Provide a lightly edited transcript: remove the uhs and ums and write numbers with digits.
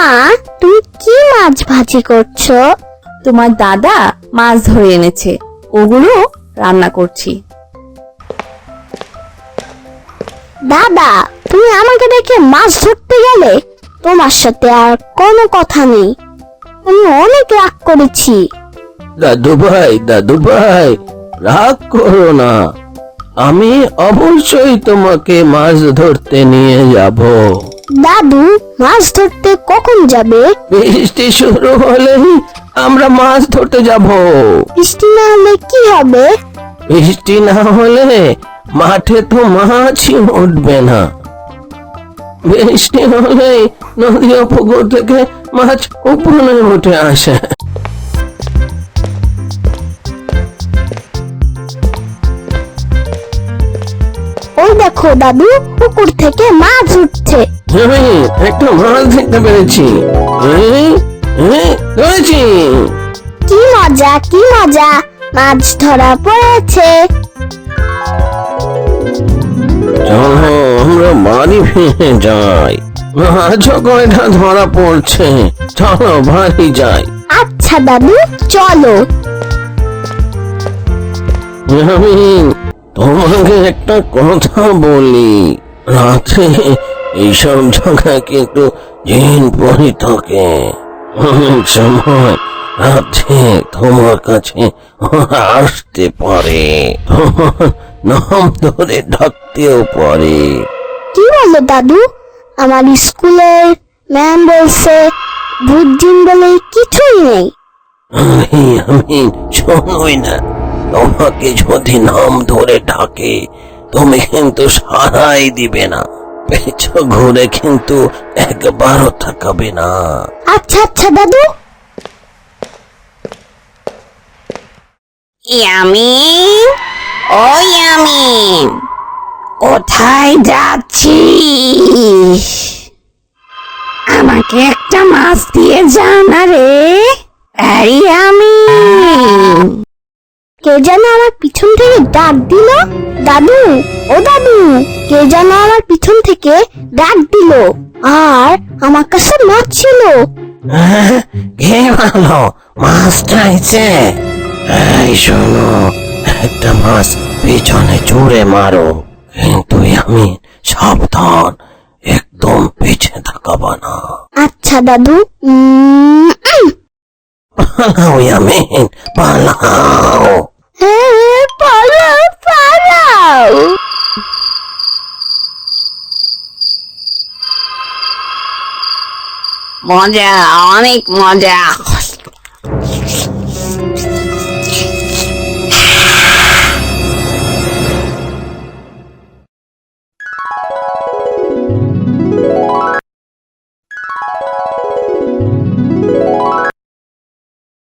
মা, তুমি কি মাছ ভাজি করছো? তোমার দাদা মাছ ধরে এনেছে, ওগুলো রান্না করছি। দাদা, তুমি আমাকে দেখে মাছ ধরতে গেলে? তোমার সাথে আর কোনো কথা নেই, আমি অনেক রাগ করেছি। দাদু ভাই রাগ করো না, আমি অবশ্যই তোমাকে মাছ ধরতে নিয়ে যাব। দাদু, মাছ ধরতে কখন যাবে? বৃষ্টি শুরু হলেই আমরা মাছ ধরতে যাব। বৃষ্টি না হলে কি হবে? বৃষ্টি না হলে মাঠে তো মাছই উঠবে না। বৃষ্টি হলেই নদী ও পুকুর থেকে মাছ উপরে উঠে আসে। ওই দেখো দাদু, পুকুর থেকে মাছ উঠছে। আমি একটা মাছ দেখতে পেরেছি। ধরেছি। কি মজা, কি মজা, মাছ ধরা পড়েছে। চলো আমরা বাড়ি ফিরে যাই, মাছও কয়টা ধরা পড়ছে। চলো বাড়ি যাই। আচ্ছা দাদু, চলো। আমি তোমাকে একটা কথা বলি, রাত্রে এইসব জায়গায় কিন্তু জিন পরি থাকে। অনেক সময় রাত্রে তোমার কাছে আসতে পারে, তোমার নাম ধরে ডাকতেও পারে। কি বলো দাদু? আমার স্কুলের ম্যাম বলছে ভূত জিন বলে কিছুই নেই। আমি শোনোই না, তোমাকে যদি নাম ধরে ডাকে তুমি কিন্তু সারাই দিবে না, পেছু ঘুরে কিন্তু একবারও তাকাবে না। আচ্ছা আচ্ছা দাদু। ইয়ামিন, ও ইয়ামিন, কোথায় যাচ্ছিস? আমাকে একটা মাছ দিয়ে যা না রে। এই ইয়ামিন, কে যেন আমার পিছন থেকে ডাক দিল। দাদু, ও দাদু, কে যেন আমার পিছন থেকে ডাক দিল আর আমার কাছে মাছ ছিল। কে ভালো মাছ চাইছে? এই শোনো, একটা মাছ পিছনে জুড়ে মারো, কিন্তু আমি সাবধান, একদম পিছে তাকাবা না। আচ্ছা দাদু। পালাও ইয়ামিন, পালাও। হ্যাঁ, পালাও পালাও। মজা, অনেক মজা।